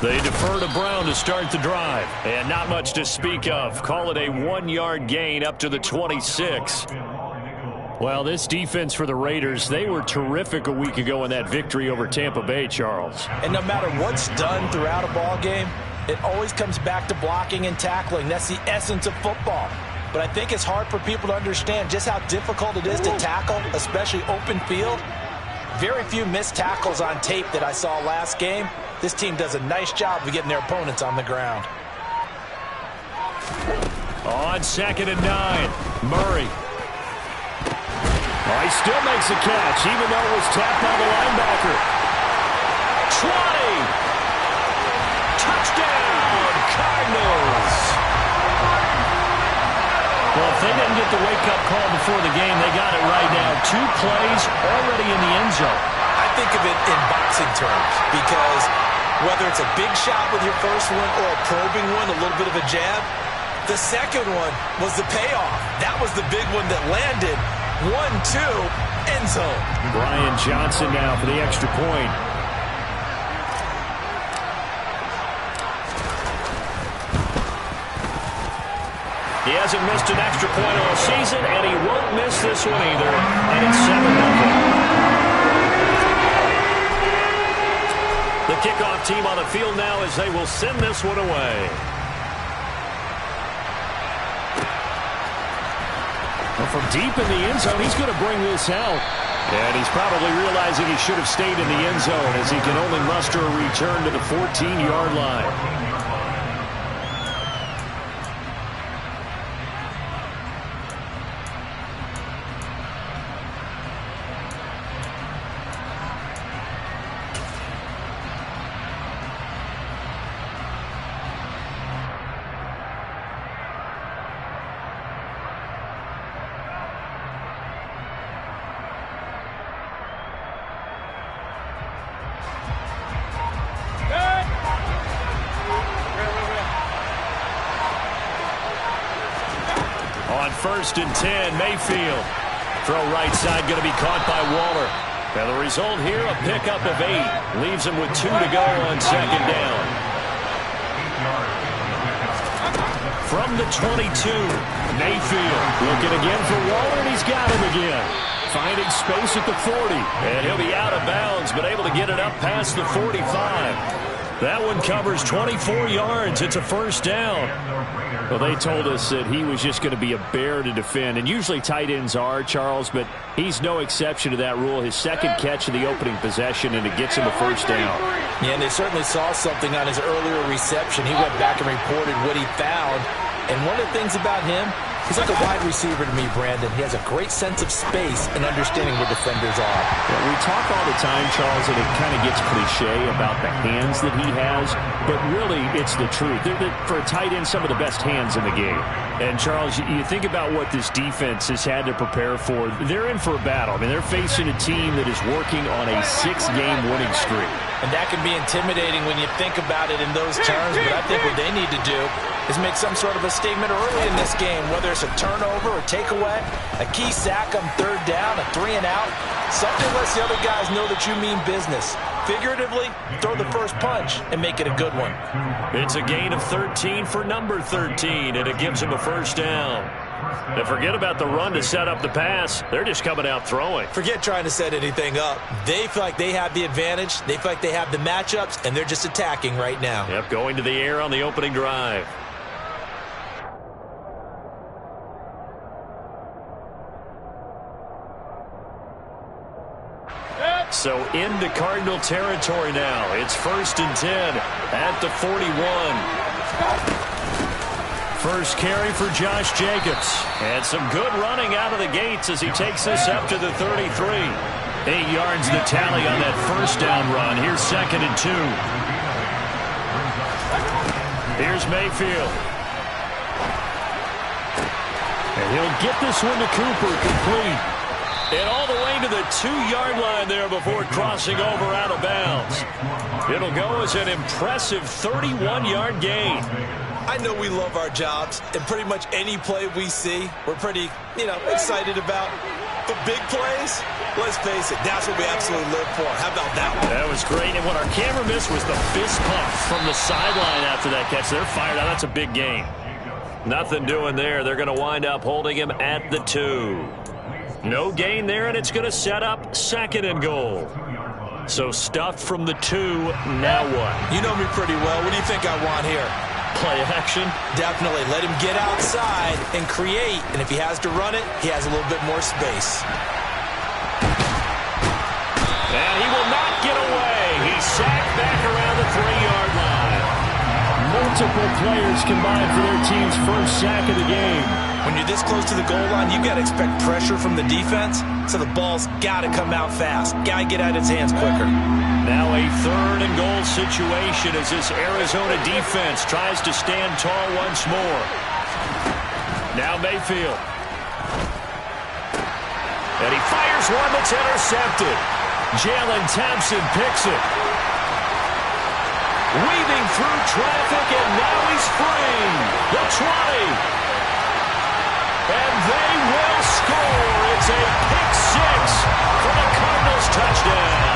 They defer to Brown to start the drive. And not much to speak of. Call it a 1-yard gain up to the 26. Well, this defense for the Raiders, they were terrific a week ago in that victory over Tampa Bay, Charles. And no matter what's done throughout a ball game, it always comes back to blocking and tackling. That's the essence of football. But I think it's hard for people to understand just how difficult it is to tackle, especially open field. Very few missed tackles on tape that I saw last game. This team does a nice job of getting their opponents on the ground. On 2nd and 9, Murray. Oh, he still makes a catch, even though it was tapped by the linebacker. 20! Touchdown, Cardinals! Well, if they didn't get the wake-up call before the game, they got it right now. 2 plays already in the end zone. I think of it in boxing terms because whether it's a big shot with your first one or a probing one, a little bit of a jab, the second one was the payoff. That was the big one that landed. 1-2, end zone. Brian Johnson now for the extra point. He hasn't missed an extra point all season, and he won't miss this one either. And it's 7-0. The kickoff team on the field now as they will send this one away. Well, from deep in the end zone, he's going to bring this out. And he's probably realizing he should have stayed in the end zone as he can only muster a return to the 14-yard line. On 1st and 10, Mayfield. Throw right side going to be caught by Waller. And the result here, a pickup of 8. Leaves him with 2 to go on 2nd down. From the 22, Mayfield looking again for Waller, and he's got him again. Finding space at the 40. And he'll be out of bounds, but able to get it up past the 45. That one covers 24 yards. It's a 1st down. Well, they told us that he was just going to be a bear to defend. And usually tight ends are, Charles, but he's no exception to that rule. His 2nd catch of the opening possession, and it gets him a 1st down. Yeah, and they certainly saw something on his earlier reception. He went back and reported what he found. And one of the things about him, he's like a wide receiver to me, Brandon. He has a great sense of space and understanding where defenders are. Yeah, we talk all the time, Charles, and it kind of gets cliche about the hands that he has, but really it's the truth. For a tight end, some of the best hands in the game. And, Charles, you think about what this defense has had to prepare for. They're in for a battle. I mean, they're facing a team that is working on a 6-game winning streak. And that can be intimidating when you think about it in those terms, but I think what they need to do is make some sort of a statement early in this game, whether it's a turnover or takeaway, a key sack on 3rd down, a 3-and-out. Something lets the other guys know that you mean business. Figuratively, throw the first punch and make it a good one. It's a gain of 13 for number 13, and it gives him a 1st down. And forget about the run to set up the pass. They're just coming out throwing. Forget trying to set anything up. They feel like they have the advantage. They feel like they have the matchups, and they're just attacking right now. Yep, going to the air on the opening drive. So into Cardinal territory now. It's 1st and 10 at the 41. First carry for Josh Jacobs. And some good running out of the gates as he takes this up to the 33. 8 yards the tally on that 1st down run. Here's 2nd and 2. Here's Mayfield. And he'll get this one to Cooper, complete. And all the way to the 2-yard line there before crossing over out of bounds. It'll go as an impressive 31-yard gain. I know we love our jobs, and pretty much any play we see, we're pretty, excited about. But big plays, let's face it, that's what we absolutely live for. How about that one? That was great. And what our camera missed was the fist pump from the sideline after that catch. They're fired out. That's a big gain. Nothing doing there. They're going to wind up holding him at the 2. No gain there, and it's going to set up 2nd and goal. So stuffed from the 2, now what? You know me pretty well. What do you think I want here? Play action? Definitely. Let him get outside and create. And if he has to run it, he has a little bit more space. And he will not get away. He's sacked back around the 3-yard line. Multiple players combined for their team's first sack of the game. When you're this close to the goal line, you've got to expect pressure from the defense. So the ball's got to come out fast. Got to get out of his hands quicker. Now a 3rd and goal situation as this Arizona defense tries to stand tall once more. Now Mayfield. And he fires one that's intercepted. Jalen Thompson picks it. Weaving through traffic, and now he's free. The 20. And they will score. It's a pick 6 for the Cardinals touchdown.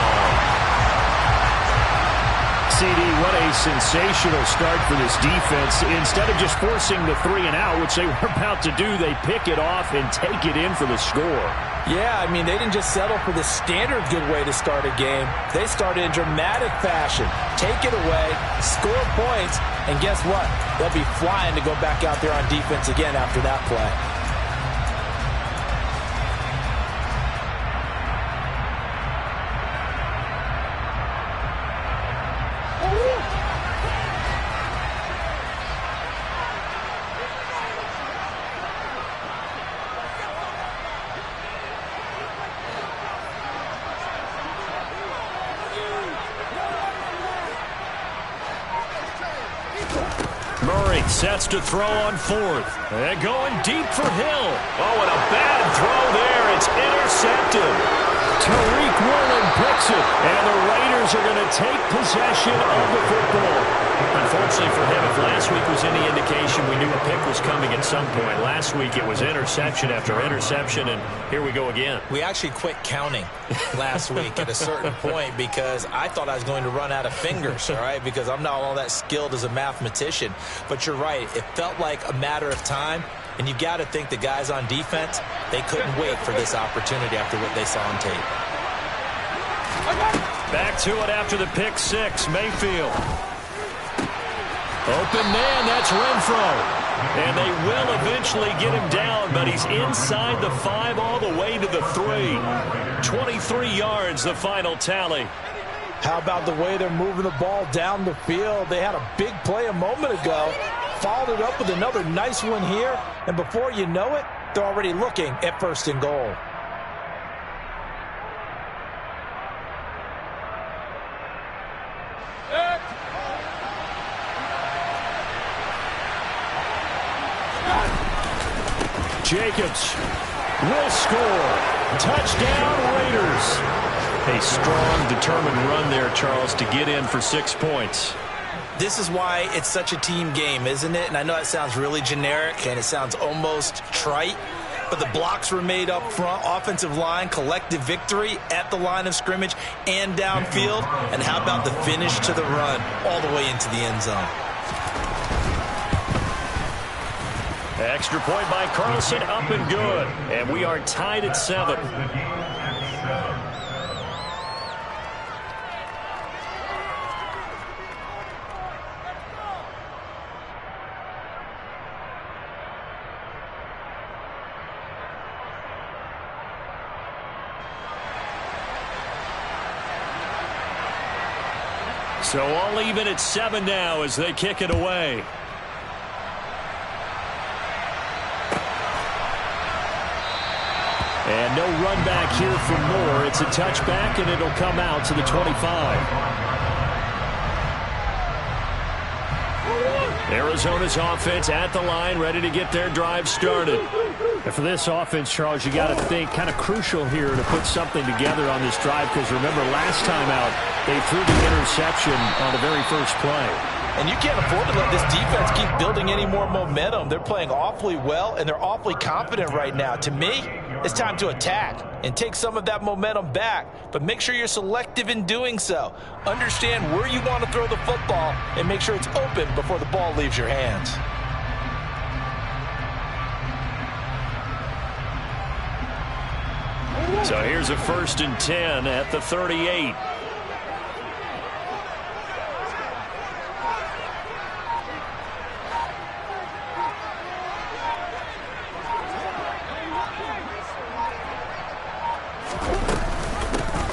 CD, what a sensational start for this defense. Instead of just forcing the 3 and out, which they were about to do, they pick it off and take it in for the score. Yeah, I mean, they didn't just settle for the standard good way to start a game. They started in dramatic fashion. Take it away, score points, and guess what? They'll be flying to go back out there on defense again after that play. Murray sets to throw on 4th. And going deep for Hill. Oh, and a bad throw there. It's intercepted. Tariq Woolen picks it. And the Raiders are going to take possession of the football. Unfortunately for him, if last week was any indication, we knew a pick was coming at some point. Last week it was interception after interception, and here we go again. We actually quit counting last week at a certain point because I thought I was going to run out of fingers, all right, because I'm not all that skilled as a mathematician. But you're right. It felt like a matter of time, and you got to think the guys on defense, they couldn't wait for this opportunity after what they saw on tape. Back to it after the pick 6. Mayfield. Open man, that's Renfro. And they will eventually get him down, but he's inside the 5 all the way to the 3. 23 yards, the final tally. How about the way they're moving the ball down the field? They had a big play a moment ago. Followed it up with another nice one here. And before you know it, they're already looking at 1st and goal. Jacobs will score. Touchdown, Raiders. A strong, determined run there, Charles, to get in for 6 points. This is why it's such a team game, isn't it? And I know that sounds really generic and it sounds almost trite, but the blocks were made up front, offensive line, collective victory at the line of scrimmage and downfield. And how about the finish to the run all the way into the end zone? Extra point by Carlson, up and good. And we are tied at 7. So all even at 7 now as they kick it away. And no run back here for Moore. It's a touchback, and it'll come out to the 25. Arizona's offense at the line, ready to get their drive started. And for this offense, Charles, you got to think kind of crucial here to put something together on this drive, because remember, last time out, they threw the interception on the very first play. And you can't afford to let this defense keep building any more momentum. They're playing awfully well, and they're awfully confident right now. To me, It's time to attack and take some of that momentum back, but make sure you're selective in doing so. Understand where you want to throw the football and make sure it's open before the ball leaves your hands. So here's a 1st and 10 at the 38.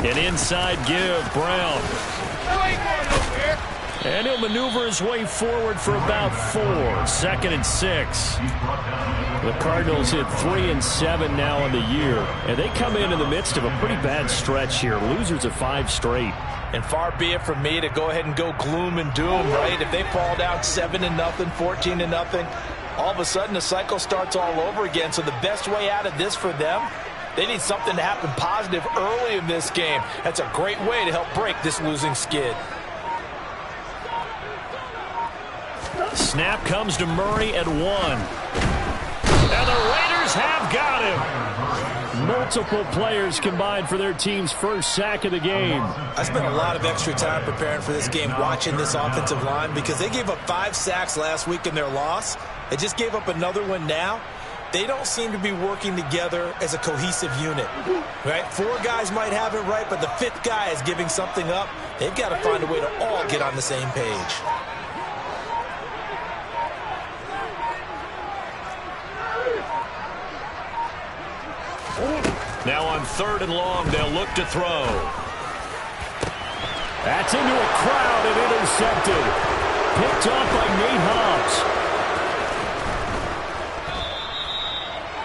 An inside give, Brown. And he'll maneuver his way forward for about 4. 2nd and 6. The Cardinals hit 3 and 7 now on the year. And they come in the midst of a pretty bad stretch here. Losers of 5 straight. And far be it from me to go ahead and go gloom and doom, right? If they fall down 7-0, 14-0, all of a sudden the cycle starts all over again. So the best way out of this for them, they need something to happen positive early in this game. That's a great way to help break this losing skid. Snap comes to Murray at 1. And the Raiders have got him. Multiple players combined for their team's first sack of the game. I spent a lot of extra time preparing for this game watching this offensive line because they gave up 5 sacks last week in their loss. They just gave up another one now. They don't seem to be working together as a cohesive unit, right? 4 guys might have it right, but the 5th guy is giving something up. They've got to find a way to all get on the same page. Now on 3rd and long, they'll look to throw. That's into a crowd and intercepted. Picked off by Nate Hobbs.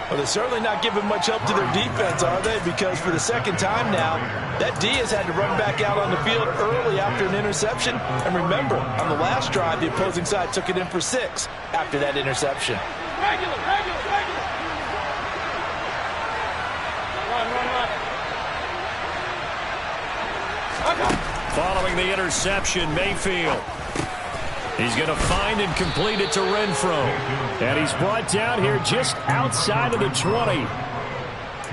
Well, they're certainly not giving much help to their defense, are they? Because for the 2nd time now, that D has had to run back out on the field early after an interception. And remember, on the last drive, the opposing side took it in for 6 after that interception. Regular. Run. Following the interception, Mayfield. He's going to find and complete it to Renfro. And he's brought down here just outside of the 20.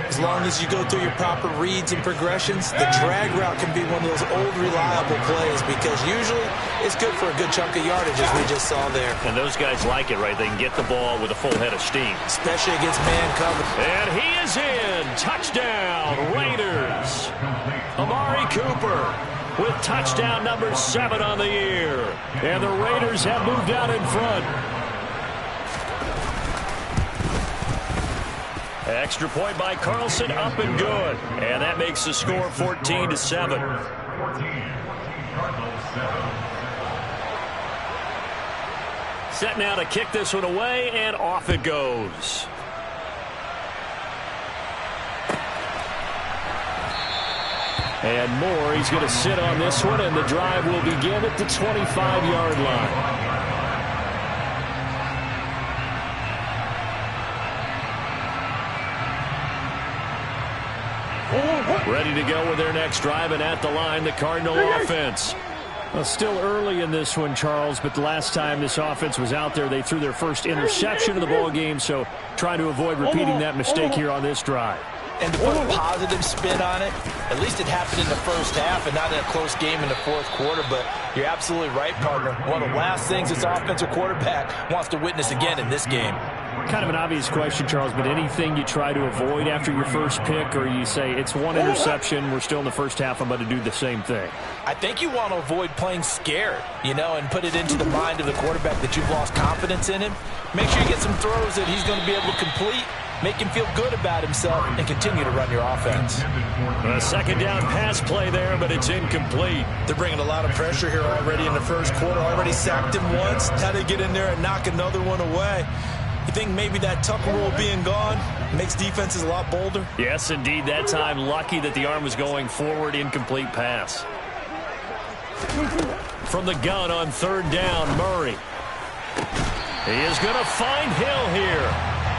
As long as you go through your proper reads and progressions, the drag route can be one of those old reliable plays because usually it's good for a good chunk of yardage as we just saw there. And those guys like it, right? They can get the ball with a full head of steam. Especially against man coverage. And he is in. Touchdown, Raiders. Amari Cooper with touchdown number 7 on the year. And the Raiders have moved out in front. Extra point by Carlson, up and good. And that makes the score 14-7. Set now to kick this one away, and off it goes. And Moore, he's going to sit on this one, and the drive will begin at the 25-yard line. Ready to go with their next drive, and at the line, the Cardinal offense. Well, still early in this one, Charles, but the last time this offense was out there, they threw their first interception of the ball game, so trying to avoid repeating that mistake here on this drive. And to put a positive spin on it, at least it happened in the first half and not in a close game in the 4th quarter. But you're absolutely right, partner. One of the last things this offensive quarterback wants to witness again in this game. Kind of an obvious question, Charles, but anything you try to avoid after your first pick, or you say it's one interception, we're still in the first half, I'm about to do the same thing? I think you want to avoid playing scared, and put it into the mind of the quarterback that you've lost confidence in him. Make sure you get some throws that he's going to be able to complete, make him feel good about himself, and continue to run your offense. A 2nd down pass play there, but it's incomplete. They're bringing a lot of pressure here already in the 1st quarter. Already sacked him once. Had to get in there and knock another one away. You think maybe that Tucker rule being gone makes defenses a lot bolder? Yes, indeed. That time, lucky that the arm was going forward. Incomplete pass. From the gun on 3rd down, Murray. He is going to find Hill here.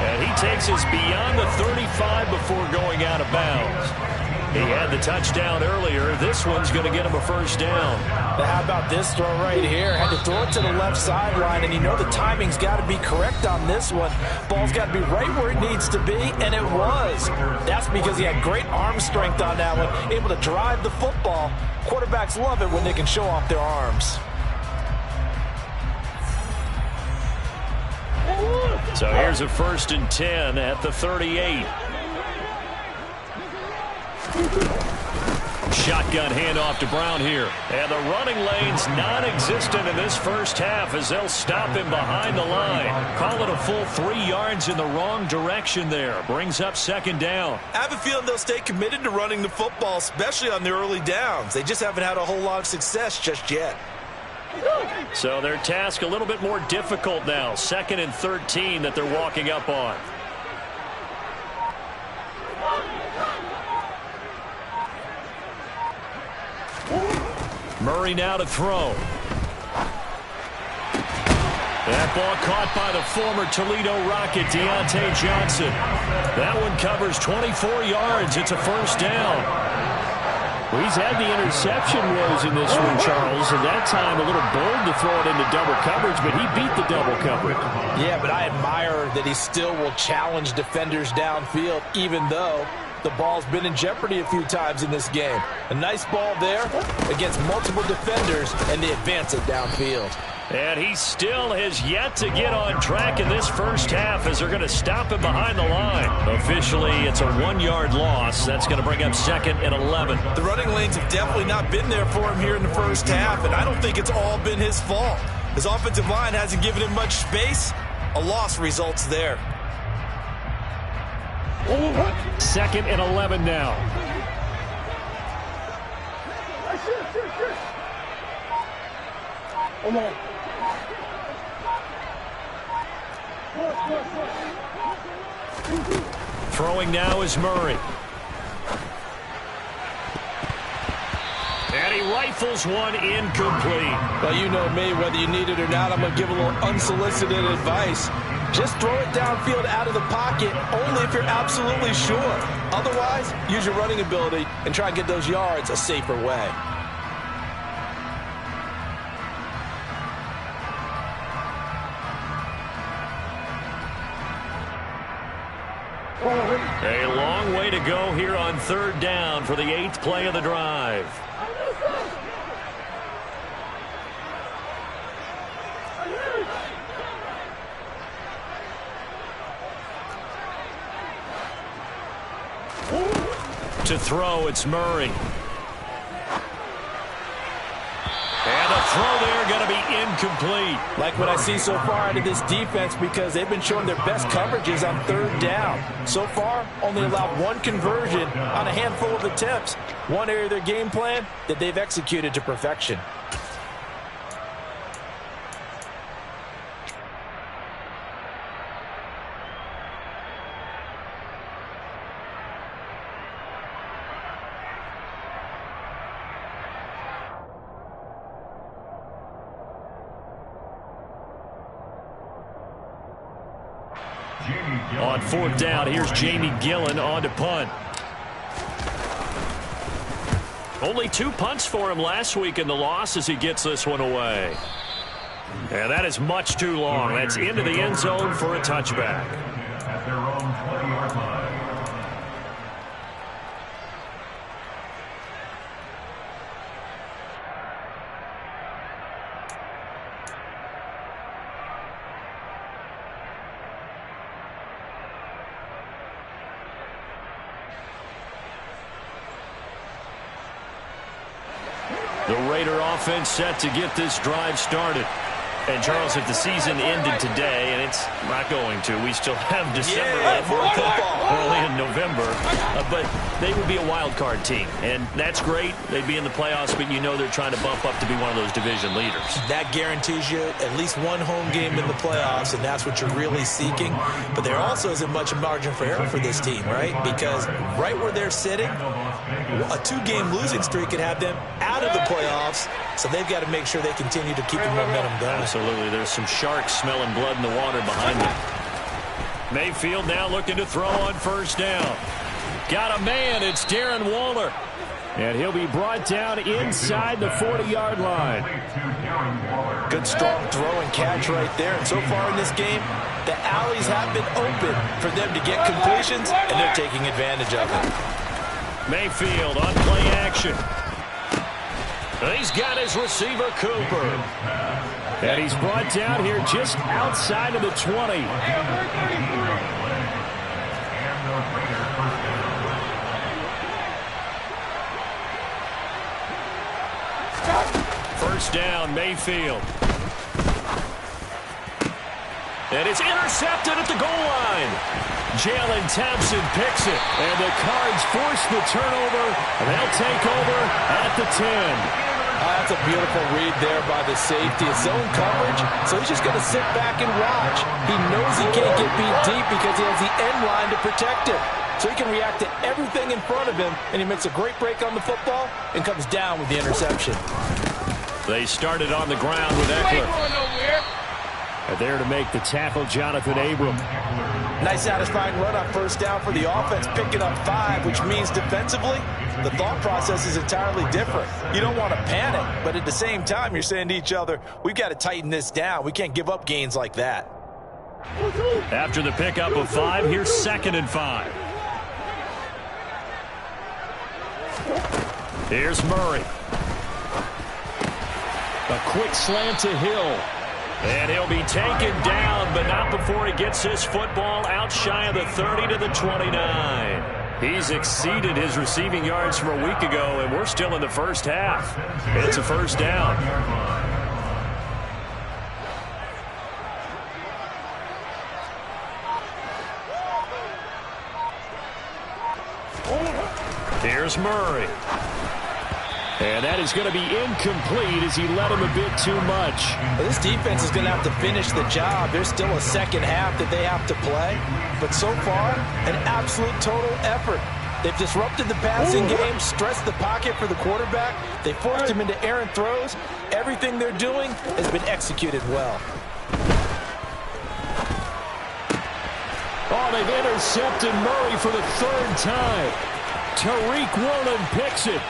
And he takes us beyond the 35 before going out of bounds. He had the touchdown earlier. This one's going to get him a first down. Now, how about this throw right here? Had to throw it to the left sideline, and you know the timing's got to be correct on this one. Ball's got to be right where it needs to be, and it was. That's because he had great arm strength on that one, able to drive the football. Quarterbacks love it when they can show off their arms. So here's a 1st and 10 at the 38. Shotgun handoff to Brown here. And the running lane's non-existent in this first half as they'll stop him behind the line. Call it a full 3 yards in the wrong direction there. Brings up 2nd down. I have a feeling they'll stay committed to running the football, especially on the early downs. They just haven't had a whole lot of success just yet. So their task a little bit more difficult now. 2nd and 13 that they're walking up on. Murray now to throw. That ball caught by the former Toledo Rocket, Deontay Johnson. That one covers 24 yards. It's a first down. Well, he's had the interception woes in this one, Charles, and that time a little bold to throw it into double coverage, but he beat the double coverage. Yeah, but I admire that he still will challenge defenders downfield, even though the ball's been in jeopardy a few times in this game. A nice ball there against multiple defenders, and they advance it downfield. And he still has yet to get on track in this first half as they're going to stop him behind the line. Officially, it's a 1-yard loss. That's going to bring up 2nd and 11. The running lanes have definitely not been there for him here in the first half, and I don't think it's all been his fault. His offensive line hasn't given him much space. A loss results there. 2nd and 11 now. Throwing now is Murray. And he rifles one incomplete. Well, you know me, whether you need it or not, I'm going to give a little unsolicited advice. Just throw it downfield out of the pocket only if you're absolutely sure. Otherwise, use your running ability and try and get those yards a safer way. A long way to go here on 3rd down for the 8th play of the drive. To throw, it's Murray. And a throw there going to be incomplete. Like what I see so far out of this defense, because they've been showing their best coverages on 3rd down. So far, only allowed 1 conversion on a handful of attempts. One area of their game plan that they've executed to perfection. On 4th down, here's Jamie Gillen on to punt. Only 2 punts for him last week in the loss as he gets this one away. And that is much too long. That's into the end zone for a touchback. At their own 20-yard line. The Raider offense set to get this drive started. And, Charles, if the season ended today, and it's not going to, we still have December left, early in November, but they would be a wild card team. And that's great. They'd be in the playoffs, but you know they're trying to bump up to be one of those division leaders. That guarantees you at least 1 home game in the playoffs, and that's what you're really seeking. But there also isn't much margin for error for this team, right? Because right where they're sitting, a 2-game losing streak could have them out of the playoffs, so they've got to make sure they continue to keep the momentum going. Absolutely. There's some sharks smelling blood in the water behind them. Mayfield now looking to throw on 1st down. got a man. It's Darren Waller. And he'll be brought down inside the 40-yard line. Good strong throw and catch right there. And so far in this game, the alleys have been open for them to get completions, and they're taking advantage of it. Mayfield on play action. He's got his receiver, Cooper. And he's brought down here just outside of the 20. First down, Mayfield. And it's intercepted at the goal line. Jalen Thompson picks it. And the Cards force the turnover. And they'll take over at the 10. That's a beautiful read there by the safety. It's zone coverage, so he's just going to sit back and watch. He knows he can't get beat deep because he has the end line to protect him. So he can react to everything in front of him, and he makes a great break on the football and comes down with the interception. They started on the ground with Eckler. And there to make the tackle, Jonathan Abram. Nice satisfying run on first down for the offense, picking up 5, which means defensively, the thought process is entirely different. You don't want to panic, but at the same time, you're saying to each other, we've got to tighten this down. We can't give up gains like that. After the pickup of 5, here's 2nd and 5. Here's Murray. A quick slant to Hill. And he'll be taken down, but not before he gets his football out shy of the 30 to the 29. He's exceeded his receiving yards from a week ago, and we're still in the first half. It's a first down. Here's Murray. And that is going to be incomplete as he led him a bit too much. Well, this defense is going to have to finish the job. There's still a second half that they have to play. But so far, an absolute total effort. They've disrupted the passing game, stressed the pocket for the quarterback. They forced him into errant throws. Everything they're doing has been executed well. Oh, they've intercepted Murray for the 3rd time. Tariq Woolen picks it.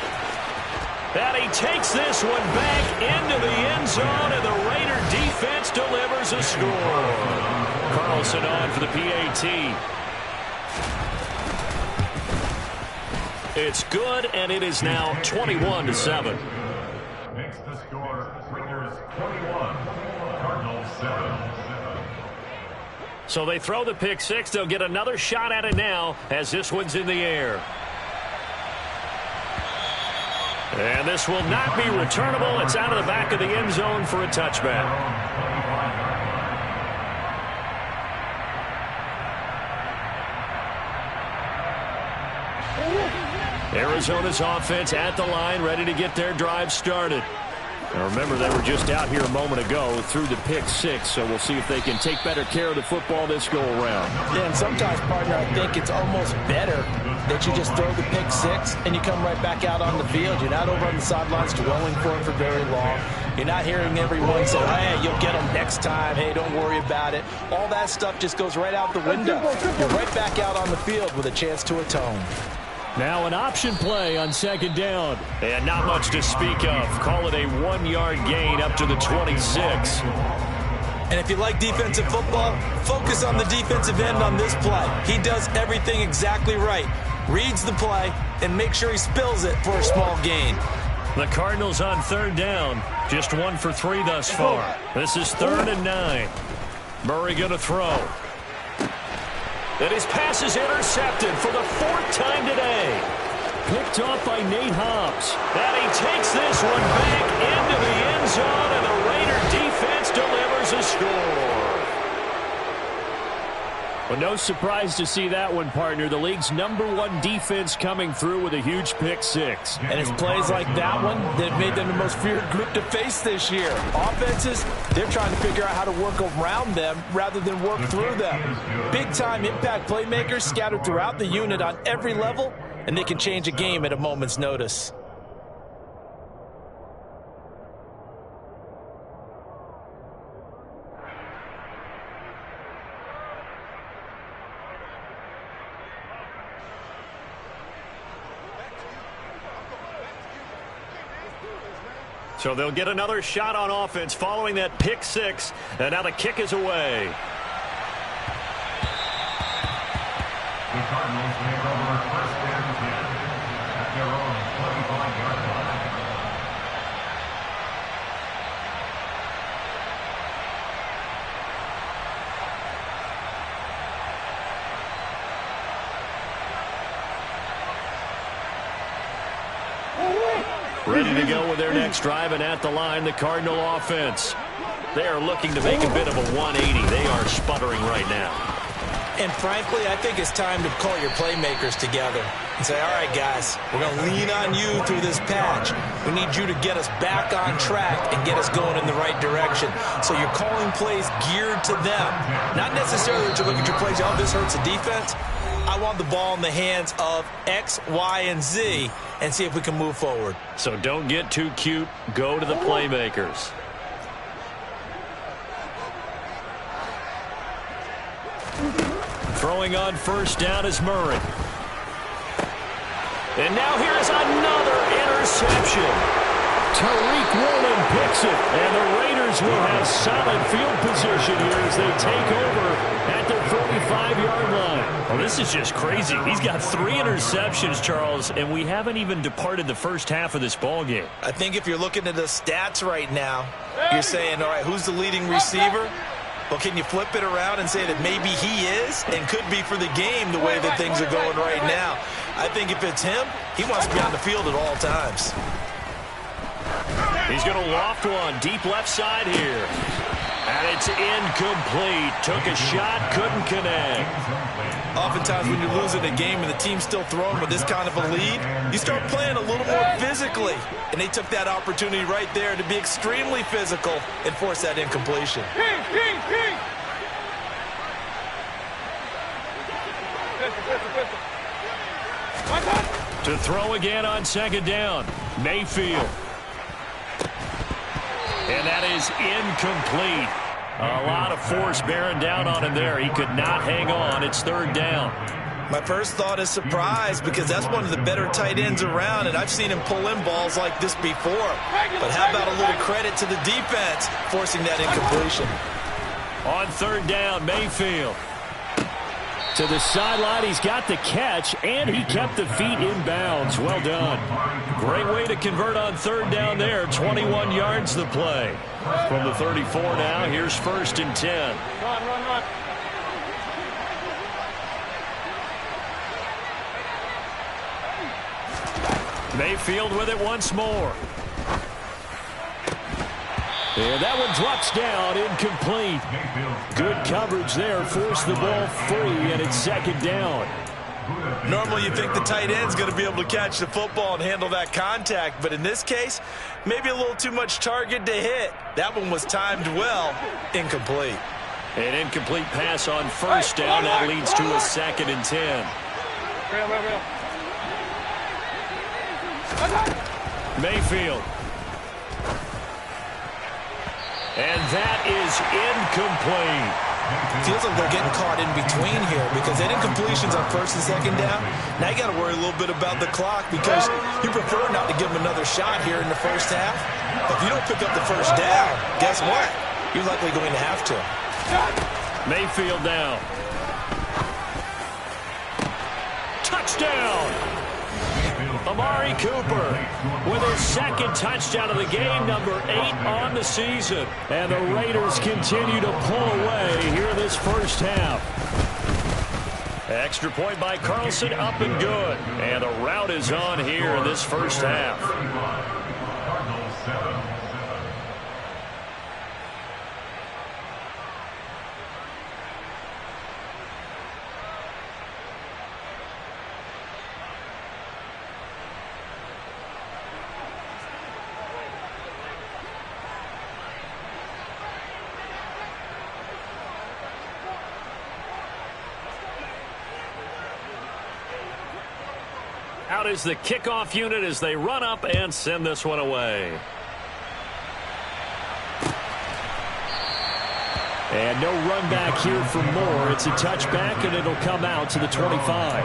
And he takes this one back into the end zone, and the Raider defense delivers a score. Carlson on for the PAT. It's good, and it is now 21-7. Makes the score Raiders 21, Cardinals 7. So they throw the pick 6. They'll get another shot at it now as this one's in the air. And this will not be returnable. It's out of the back of the end zone for a touchback. Arizona's offense at the line, ready to get their drive started. Now remember, they were just out here a moment ago through the pick 6, so we'll see if they can take better care of the football this go-around. Yeah, and sometimes, partner, I think it's almost better that you just throw the pick 6 and you come right back out on the field. You're not over on the sidelines dwelling for it for very long. You're not hearing everyone say, hey, you'll get them next time. Hey, don't worry about it. All that stuff just goes right out the window. You're right back out on the field with a chance to atone. Now an option play on 2nd down. And not much to speak of. Call it a 1-yard gain up to the 26. And if you like defensive football, focus on the defensive end on this play. He does everything exactly right. Reads the play and makes sure he spills it for a small gain. The Cardinals on 3rd down. Just 1 for 3 thus far. This is 3rd and 9. Murray going to throw. And his pass is intercepted for the 4th time today. Picked off by Nate Hobbs. And he takes this one back into the end zone, and the Raider defense delivers a score. Well, no surprise to see that one, partner. The league's #1 defense coming through with a huge pick 6. And it's plays like that one that have made them the most feared group to face this year. Offenses, they're trying to figure out how to work around them rather than work through them. Big-time impact playmakers scattered throughout the unit on every level, and they can change a game at a moment's notice. So they'll get another shot on offense following that pick six. And now the kick is away. The Cardinals take over first and 10 at their own 25-yard line. Ready to go with their next drive, and at the line, the Cardinal offense. They are looking to make a bit of a 180. They are sputtering right now. And frankly, I think it's time to call your playmakers together and say, all right, guys, we're going to lean on you through this patch. We need you to get us back on track and get us going in the right direction. So you're calling plays geared to them. Not necessarily that you look at your plays, oh, this hurts the defense. I want the ball in the hands of X, Y, and Z and see if we can move forward. So don't get too cute. Go to the playmakers. Throwing on first down is Murray. And now here's another interception. Tariq Woolen picks it, and the Raiders will have solid field position here as they take over at their 45-yard line. Well, this is just crazy. He's got 3 interceptions, Charles, and we haven't even departed the first half of this ball game. I think if you're looking at the stats right now, you're saying, all right, who's the leading receiver? Well, can you flip it around and say that maybe he is and could be for the game the way that things are going right now? I think if it's him, he wants to be on the field at all times. He's going to loft one deep left side here. And it's incomplete. Took a shot, couldn't connect. Oftentimes when you're losing a game and the team's still throwing with this kind of a lead, you start playing a little more physically. And they took that opportunity right there to be extremely physical and force that incompletion. To throw again on second down. Mayfield. And that is incomplete. A lot of force bearing down on him there. He could not hang on. It's third down. My first thought is surprise because that's one of the better tight ends around, and I've seen him pull in balls like this before. But how about a little credit to the defense forcing that incompletion? On third down, Mayfield. To the sideline, he's got the catch, and he kept the feet in bounds. Well done. Great way to convert on third down there. 21 yards the play. From the 34 now, here's first and 10. Run. Mayfield with it once more. And that one drops down, incomplete. Good coverage there, forced the ball free, and it's second down. Normally you think the tight end's going to be able to catch the football and handle that contact, but in this case, maybe a little too much target to hit. That one was timed well, incomplete. An incomplete pass on first down, that leads to a second and 10. Mayfield. And that is incomplete. Feels like they're getting caught in between here because that incompletion's on first and second down. Now you got to worry a little bit about the clock because you prefer not to give them another shot here in the first half. If you don't pick up the first down, guess what? You're likely going to have to. Mayfield down. Touchdown! Amari Cooper with his second touchdown of the game, number 8 on the season. And the Raiders continue to pull away here in this first half. Extra point by Carlson, up and good. And the route is on here in this first half. Cardinals 7. Out is the kickoff unit as they run up and send this one away. And no run back here for Moore. It's a touchback, and it'll come out to the 25.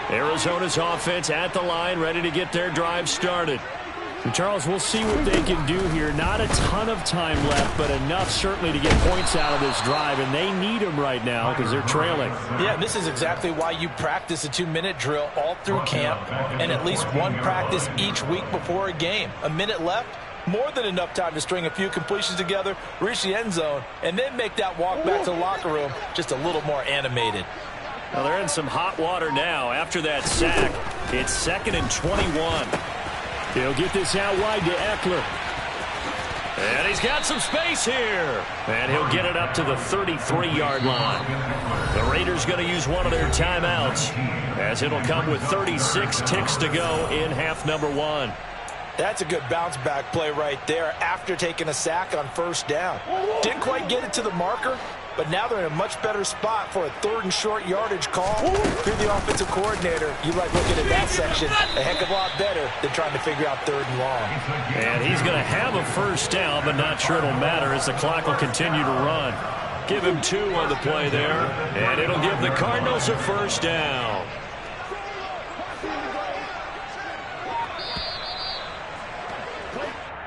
Arizona's offense at the line, ready to get their drive started. And Charles, we'll see what they can do here. Not a ton of time left, but enough certainly to get points out of this drive, and they need them right now because they're trailing. Yeah, this is exactly why you practice a 2-minute drill all through camp and at least one practice each week before a game. A minute left, more than enough time to string a few completions together, reach the end zone, and then make that walk back to the locker room just a little more animated. Well, they're in some hot water now. After that sack, it's 2nd and 21. He'll get this out wide to Eckler. And he's got some space here. And he'll get it up to the 33-yard line. The Raiders going to use one of their timeouts, as it'll come with 36 ticks to go in half number 1. That's a good bounce-back play right there after taking a sack on first down. Didn't quite get it to the marker, but now they're in a much better spot for a 3rd and short yardage call. If you're the offensive coordinator, you like looking at that section a heck of a lot better than trying to figure out 3rd and long. And he's going to have a first down, but not sure it'll matter as the clock will continue to run. Give him 2 on the play there, and it'll give the Cardinals a first down.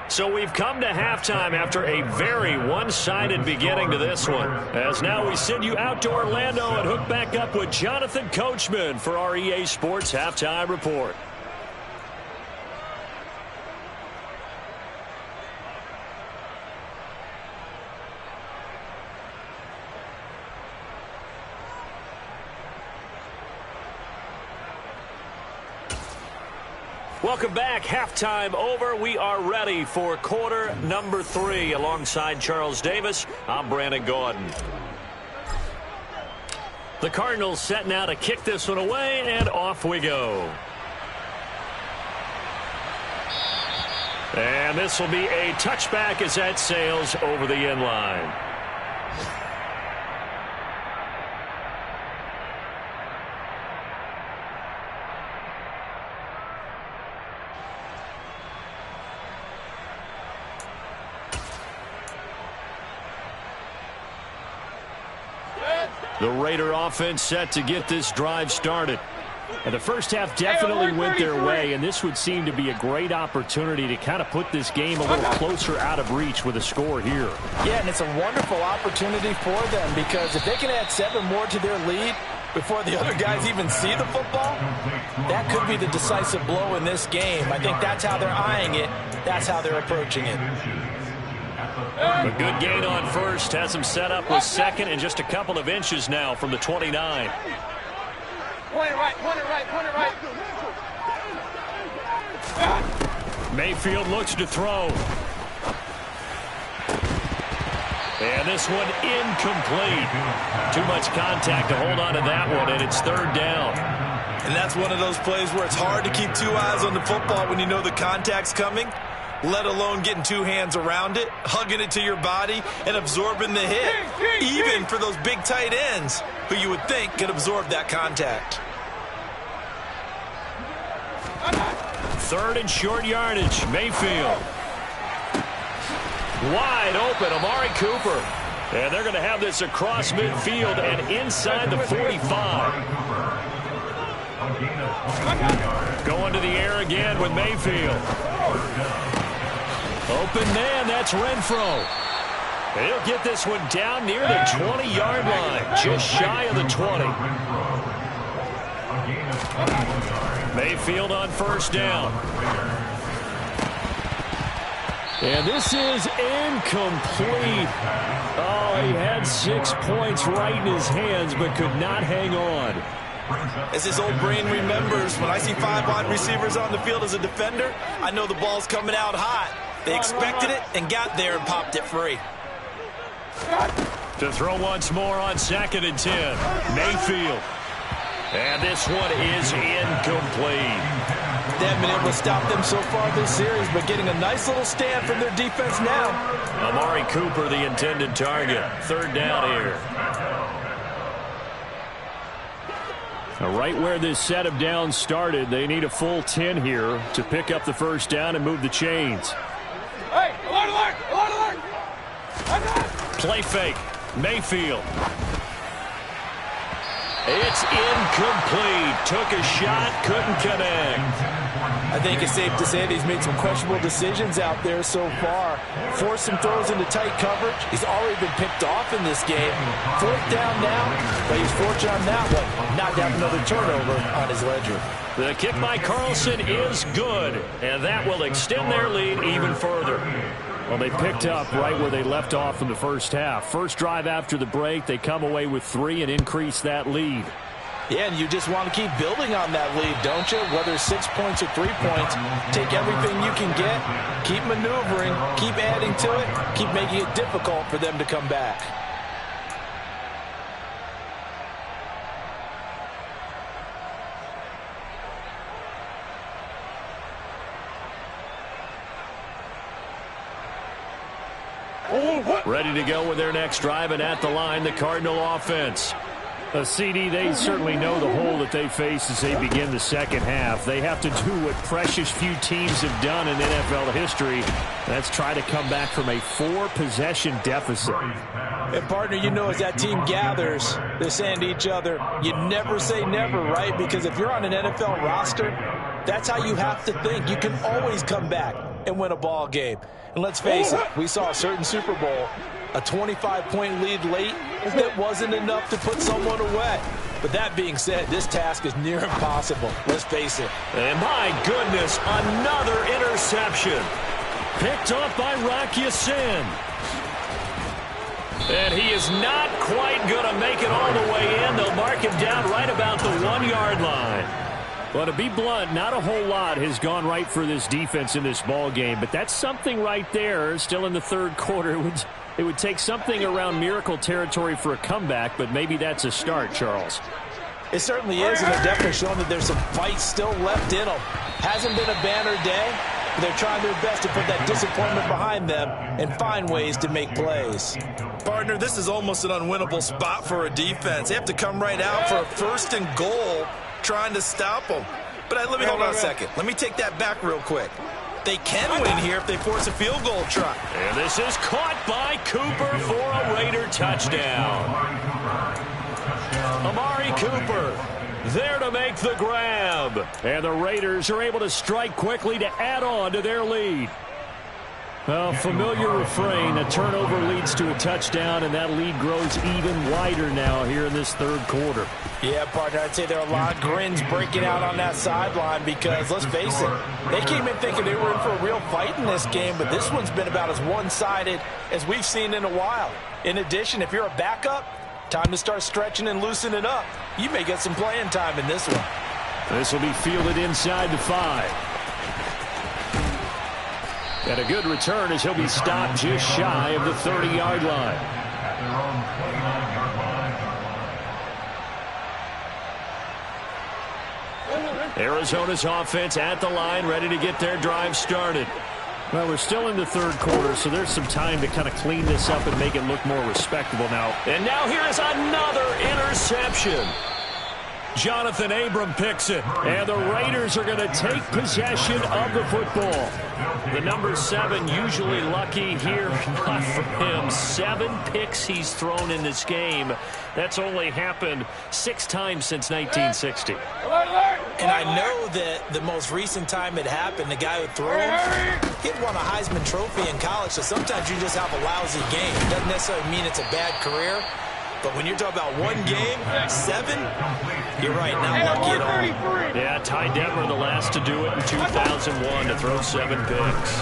So we've come to halftime after a very one-sided beginning to this one. As now we send you out to Orlando and hook back up with Jonathan Coachman for our EA Sports Halftime Report. Welcome back. Halftime over. We are ready for quarter number 3. Alongside Charles Davis, I'm Brandon Gordon. The Cardinals set now to kick this one away, and off we go. And this will be a touchback as that sails over the end line. The Raider offense set to get this drive started. And the first half definitely went their way, and this would seem to be a great opportunity to kind of put this game a little closer out of reach with a score here. Yeah, and it's a wonderful opportunity for them because if they can add 7 more to their lead before the other guys even see the football, that could be the decisive blow in this game. I think that's how they're eyeing it. That's how they're approaching it. A good gain on first. Has him set up with 2nd and just a couple of inches now from the 29. Point it right, point it right, point it right. Mayfield looks to throw. And this one incomplete. Too much contact to hold on to that one, and it's 3rd down. And that's one of those plays where it's hard to keep 2 eyes on the football when you know the contact's coming, let alone getting 2 hands around it, hugging it to your body, and absorbing the hit, even for those big tight ends who you would think could absorb that contact. 3rd and short yardage. Mayfield. Wide open, Amari Cooper. And they're going to have this across midfield and inside the 45. Going to the air again with Mayfield. Open man, that's Renfro. He'll get this one down near the 20-yard line, just shy of the 20. Mayfield on first down. And this is incomplete. Oh, he had 6 points right in his hands, but could not hang on. As his old brain remembers, when I see 5 wide receivers on the field as a defender, I know the ball's coming out hot. They expected it and got there and popped it free. To throw once more on 2nd and 10. Mayfield. And this one is incomplete. They haven't been able to stop them so far this series, but getting a nice little stand from their defense now. Amari Cooper, the intended target. 3rd down here. Now, right where this set of downs started, they need a full 10 here to pick up the first down and move the chains. Hey, alert, alert, alert, alert. Play fake. Mayfield. It's incomplete. Took a shot, couldn't connect. I think it's safe to say that he's made some questionable decisions out there so far. Forced some throws into tight coverage. He's already been picked off in this game. 4th down now, but he's fortunate on that one. Not to have another turnover on his ledger. The kick by Carlson is good, and that will extend their lead even further. Well, they picked up right where they left off in the first half. First drive after the break, they come away with 3 and increase that lead. Yeah, and you just want to keep building on that lead, don't you? Whether 6 points or 3 points, take everything you can get, keep maneuvering, keep adding to it, keep making it difficult for them to come back. Ready to go with their next drive, and at the line, the Cardinal offense. A CD, they certainly know the hole that they face as they begin the second half. They have to do what precious few teams have done in NFL history. That's try to come back from a 4-possession deficit. And, partner, you know as that team gathers, they're saying to each other, you never say never, right? Because if you're on an NFL roster, that's how you have to think. You can always come back and win a ball game. And let's face it, we saw a certain Super Bowl, a 25-point lead late that wasn't enough to put someone away. But that being said, this task is near impossible. Let's face it. And my goodness, another interception. Picked up by Rocky Sin. And he is not quite going to make it all the way in. They'll mark him down right about the 1-yard line. Well, to be blunt, not a whole lot has gone right for this defense in this ball game, but that's something right there. Still in the third quarter. It would take something around miracle territory for a comeback, but maybe that's a start, Charles. It certainly is, and they're definitely showing that there's some fight still left in them. Hasn't been a banner day, but they're trying their best to put that disappointment behind them and find ways to make plays. Partner, this is almost an unwinnable spot for a defense. They have to come right out for a 1st and goal, trying to stop them. But let me hold on a second. Let me take that back real quick. They can win here if they force a field goal try. And this is caught by Cooper for a Raider touchdown. Amari Cooper there to make the grab. And the Raiders are able to strike quickly to add on to their lead. Well, familiar refrain, a turnover leads to a touchdown, and that lead grows even wider now here in this third quarter. Yeah, partner, I'd say there are a lot of grins breaking out on that sideline because, let's face it, they came in thinking they were in for a real fight in this game, but this one's been about as one-sided as we've seen in a while. In addition, if you're a backup, time to start stretching and loosening up. You may get some playing time in this one. This will be fielded inside the 5. And a good return as he'll be stopped just shy of the 30-yard line. Arizona's offense at the line, ready to get their drive started. Well, we're still in the third quarter, so there's some time to kind of clean this up and make it look more respectable now. And now here is another interception. Jonathan Abram picks it. And the Raiders are going to take possession of the football. The number 7 usually lucky here. Not for him. 7 picks he's thrown in this game. That's only happened 6 times since 1960. And I know that the most recent time it happened, the guy who throws, he won a Heisman Trophy in college, so sometimes you just have a lousy game. It doesn't necessarily mean it's a bad career. But when you're talking about one game, 7, you're right, not lucky at all. Yeah, Ty Detmer, the last to do it in 2001, to throw 7 picks.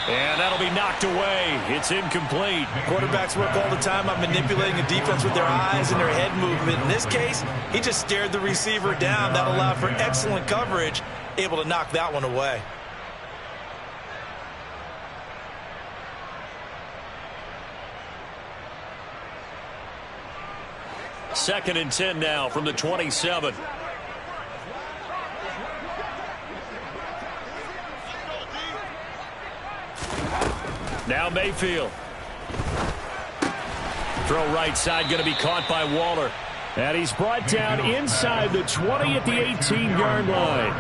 And that'll be knocked away. It's incomplete. Quarterbacks work all the time on manipulating a defense with their eyes and their head movement. In this case, he just stared the receiver down. That allowed for excellent coverage, able to knock that one away. Second and 10 now from the 27. Now Mayfield. Throw right side, going to be caught by Waller. And he's brought down inside the 20 at the 18-yard line.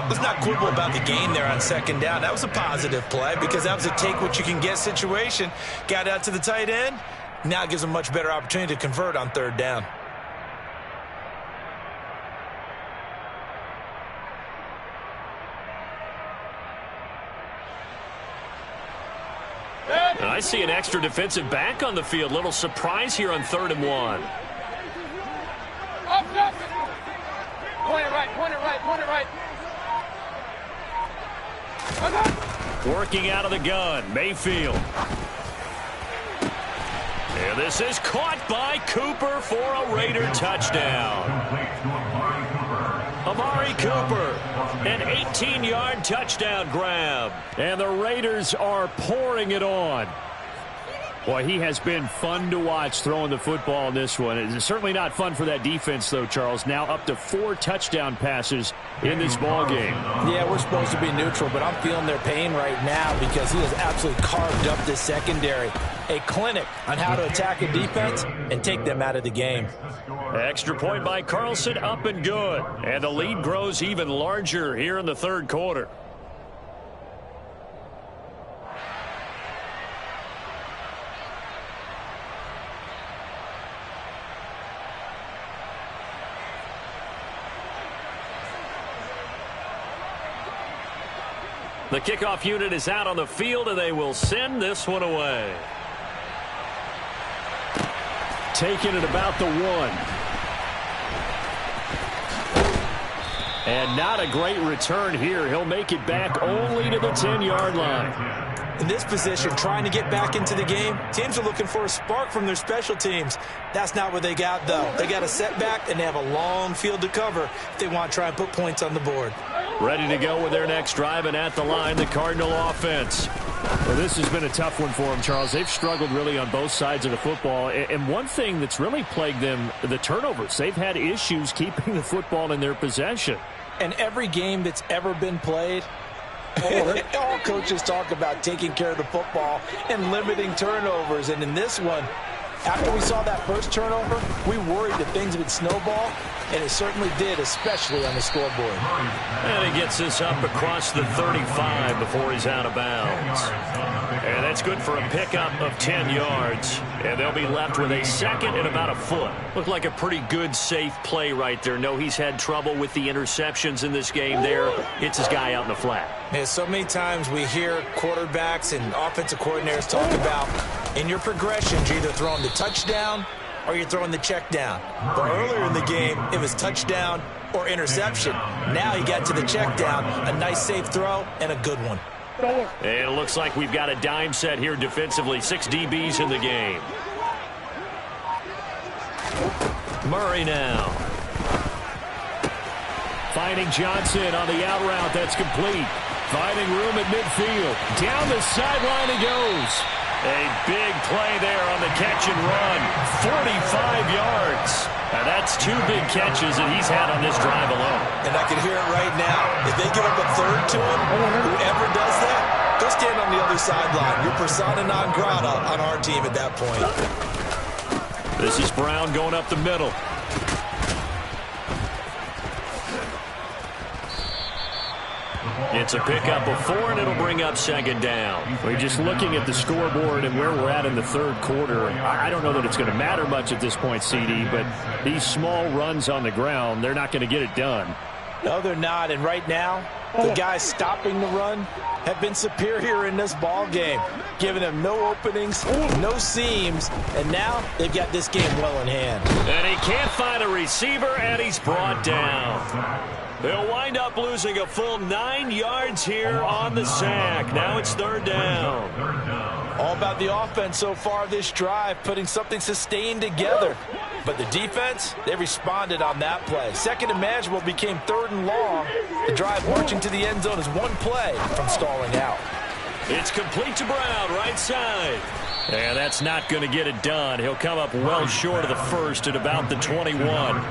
Let's not quibble about the gain there on second down. That was a positive play because that was a take-what-you-can-get situation. Got out to the tight end, Now it gives them much better opportunity to convert on third down. And I see an extra defensive back on the field. Little surprise here on 3rd and 1. Up. Point it right, point it right, point it right. Working out of the gun, Mayfield. And this is caught by Cooper for a Raider touchdown. Amari Cooper, an 18-yard touchdown grab. And the Raiders are pouring it on. Boy, he has been fun to watch throwing the football in this one. It's certainly not fun for that defense, though, Charles. Now up to 4 touchdown passes in this ball game. Yeah, we're supposed to be neutral, but I'm feeling their pain right now because he has absolutely carved up this secondary. A clinic on how to attack a defense and take them out of the game. Extra point by Carlson, up and good. And the lead grows even larger here in the 3rd quarter. The kickoff unit is out on the field, and they will send this one away. Taken at about the 1. And not a great return here. He'll make it back only to the 10-yard line. In this position, trying to get back into the game, teams are looking for a spark from their special teams. That's not what they got, though. They got a setback, and they have a long field to cover if they want to try and put points on the board. Ready to go with their next drive, and at the line, the Cardinal offense. Well, this has been a tough one for them, Charles. They've struggled really on both sides of the football. And one thing that's really plagued them, the turnovers. They've had issues keeping the football in their possession. And every game that's ever been played, all coaches talk about taking care of the football and limiting turnovers. And in this one, after we saw that first turnover, we worried that things would snowball, and it certainly did, especially on the scoreboard. And he gets this up across the 35 before he's out of bounds. And that's good for a pickup of 10 yards. And they'll be left with a 2nd and about a foot. Looked like a pretty good, safe play right there. No, he's had trouble with the interceptions in this game there. Hits his guy out in the flat. Yeah, so many times we hear quarterbacks and offensive coordinators talk about in your progressions, you're either throwing the touchdown or you're throwing the check down. But earlier in the game, it was touchdown or interception. Now he got to the check down, a nice safe throw, and a good one. And it looks like we've got a dime set here defensively. 6 DBs in the game. Murray now. Finding Johnson on the out route. That's complete. Finding room at midfield. Down the sideline he goes. A big play there on the catch and run. 45 yards. And that's 2 big catches that he's had on this drive alone. And I can hear it right now. If they give up a 3rd to him, whoever does that, go stand on the other sideline. You're persona non grata on our team at that point. This is Brown going up the middle. It's a pickup of 4, and it'll bring up 2nd down. We're just looking at the scoreboard and where we're at in the 3rd quarter. I don't know that it's going to matter much at this point, CD, but these small runs on the ground, they're not going to get it done. No, they're not. And right now, the guys stopping the run have been superior in this ball game, giving them no openings, no seams, and now they've got this game well in hand. And he can't find a receiver, and he's brought down. They'll wind up losing a full 9 yards here on the sack. Now it's 3rd down. All about the offense so far this drive, putting something sustained together. But the defense, they responded on that play. 2nd and manageable became 3rd and long. The drive marching to the end zone is 1 play from stalling out. It's complete to Brown, right side. And that's not going to get it done. He'll come up well short of the 1st at about the 21.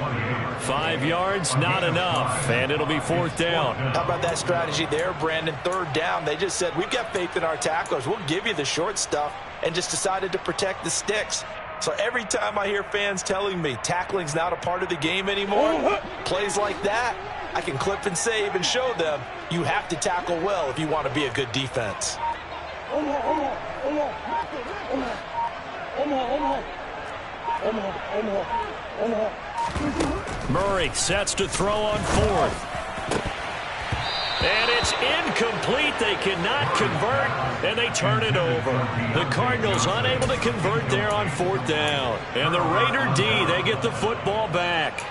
5 yards, not enough, and it'll be 4th down. How about that strategy there, Brandon? 3rd down. They just said, we've got faith in our tacklers. We'll give you the short stuff, and just decided to protect the sticks. So every time I hear fans telling me tackling's not a part of the game anymore, plays like that, I can clip and save and show them you have to tackle well if you want to be a good defense. Murray sets to throw on fourth. And it's incomplete. They cannot convert, and they turn it over. The Cardinals unable to convert there on fourth down. And the Raider D, they get the football back.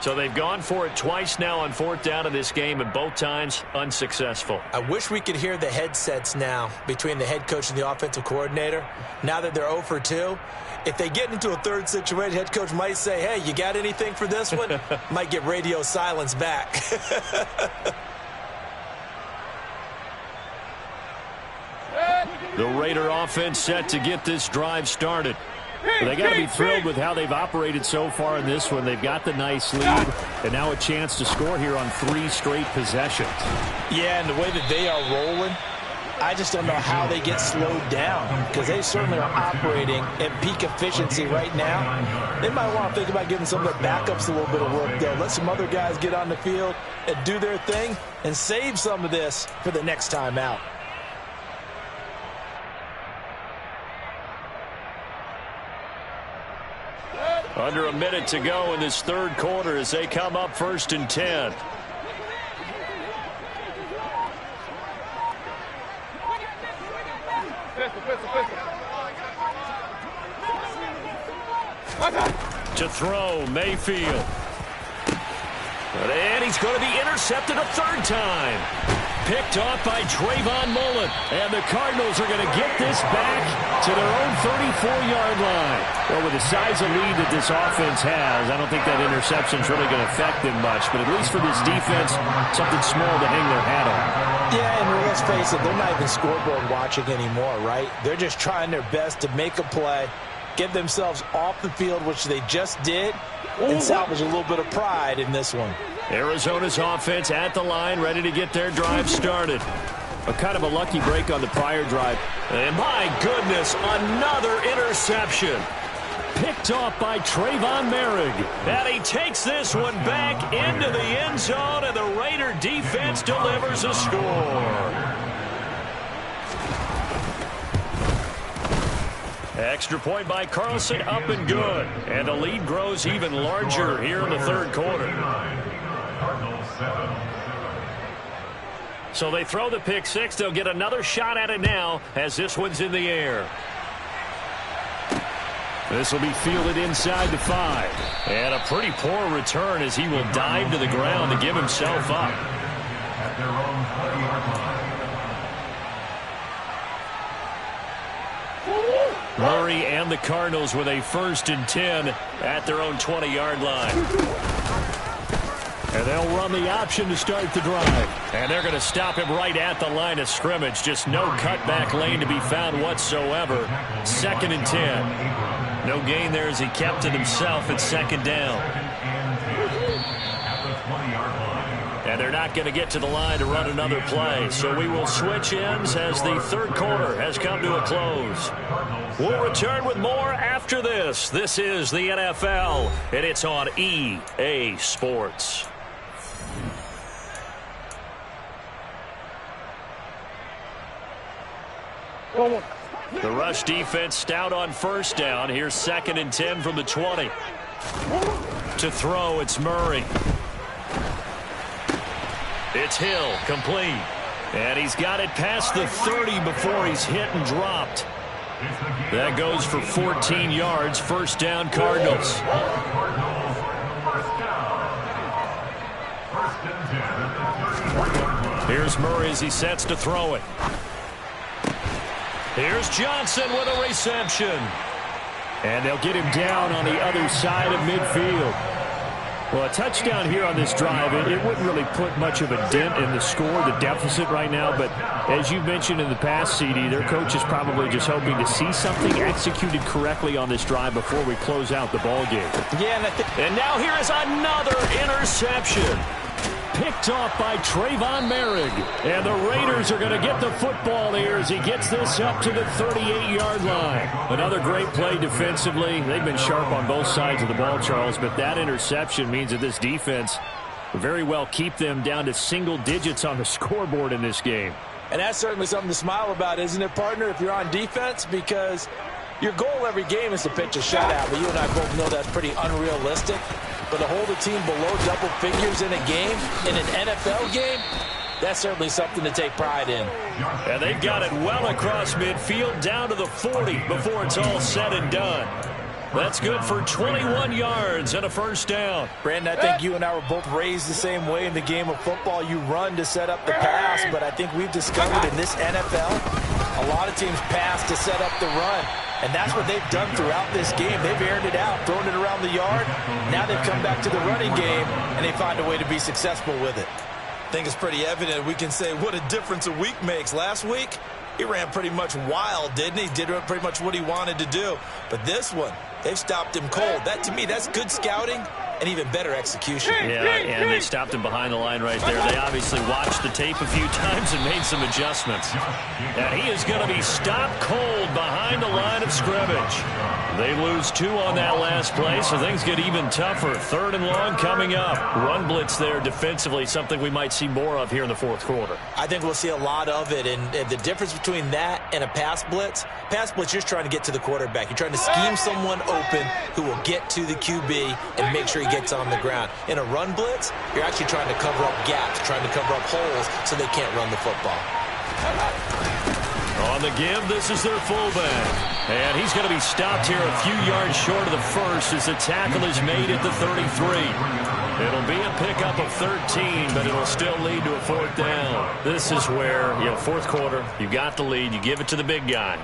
So they've gone for it twice now on fourth down in this game, and both times unsuccessful. I wish we could hear the headsets now between the head coach and the offensive coordinator. Now that they're 0 for 2, if they get into a third situation, head coach might say, hey, you got anything for this one? Might get radio silence back. The Raider offense set to get this drive started. They got to be thrilled with how they've operated so far in this one. They've got the nice lead, and now a chance to score here on 3 straight possessions. Yeah, and the way that they are rolling, I just don't know how they get slowed down, because they certainly are operating at peak efficiency right now. They might want to think about giving some of their backups a little bit of work, though. Let some other guys get on the field and do their thing and save some of this for the next time out. Under a minute to go in this third quarter as they come up 1st and 10. To throw, Mayfield. And he's going to be intercepted a third time. Picked off by Trayvon Mullen. And the Cardinals are going to get this back to their own 34-yard line. Well, with the size of lead that this offense has, I don't think that interception's really going to affect them much. But at least for this defense, something small to hang their hat on. Yeah, and let's face it, they're not even scoreboard watching anymore, right? They're just trying their best to make a play, get themselves off the field, which they just did, and salvage a little bit of pride in this one. Arizona's offense at the line, ready to get their drive started. A kind of a lucky break on the prior drive. And my goodness, another interception. Picked off by Trayvon Merrick. And he takes this one back into the end zone, and the Raider defense delivers a score. Extra point by Carlson, up and good. And the lead grows even larger here in the third quarter. So they throw the pick six. They'll get another shot at it now as this one's in the air. This will be fielded inside the 5. And a pretty poor return as he will dive to the ground to give himself up. At their own 20-yard line. Murray and the Cardinals with a 1st and 10 at their own 20-yard line. And they'll run the option to start the drive. And they're going to stop him right at the line of scrimmage. Just no cutback lane to be found whatsoever. 2nd and 10. No gain there as he kept it himself at 2nd down. And they're not going to get to the line to run another play. So we will switch ends as the third quarter has come to a close. We'll return with more after this. This is the NFL, and it's on EA Sports. The rush defense stout on 1st down. Here's 2nd and 10 from the 20. To throw, it's Murray. It's Hill, complete. And he's got it past the 30 before he's hit and dropped. That goes for 14 yards. 1st down, Cardinals. Here's Murray as he sets to throw it. Here's Johnson with a reception. And they'll get him down on the other side of midfield. Well, a touchdown here on this drive, it wouldn't really put much of a dent in the score, the deficit right now. But as you mentioned in the past, CD, their coach is probably just hoping to see something executed correctly on this drive before we close out the ball game. Yeah, and now here is another interception. Picked off by Trayvon Merrick. And the Raiders are going to get the football here as he gets this up to the 38-yard line. Another great play defensively. They've been sharp on both sides of the ball, Charles, but that interception means that this defense will very well keep them down to single digits on the scoreboard in this game. And that's certainly something to smile about, isn't it, partner, if you're on defense? Because Your goal every game is to pitch a shutout, but you and I both know that's pretty unrealistic. But to hold a team below double figures in a game, in an NFL game, that's certainly something to take pride in. And they've got it well across midfield, down to the 40 before it's all said and done. That's good for 21 yards and a first down. Brandon, I think you and I were both raised the same way in the game of football. You run to set up the pass, but I think we've discovered in this NFL, a lot of teams pass to set up the run. And that's what they've done throughout this game. They've aired it out, thrown it around the yard. Now they've come back to the running game, and they find a way to be successful with it. I think it's pretty evident. We can say what a difference a week makes. Last week, he ran pretty much wild, didn't he? Did pretty much what he wanted to do. But this one, they've stopped him cold. That, to me, that's good scouting and even better execution. Yeah, and they stopped him behind the line right there. They obviously watched the tape a few times and made some adjustments. And he is going to be stopped cold behind the line of scrimmage. They lose 2 on that last play, so things get even tougher. 3rd and long coming up. Run blitz there defensively, something we might see more of here in the 4th quarter. I think we'll see a lot of it, and the difference between that and a pass blitz, you're just trying to get to the quarterback. You're trying to scheme someone open who will get to the QB and make sure he gets on the ground. In a run blitz, you're actually trying to cover up gaps, trying to cover up holes so they can't run the football. On the give, this is their fullback. And he's going to be stopped here a few yards short of the first as the tackle is made at the 33. It'll be a pickup of 13, but it'll still lead to a 4th down. This is where, 4th quarter, you got the lead, you give it to the big guy.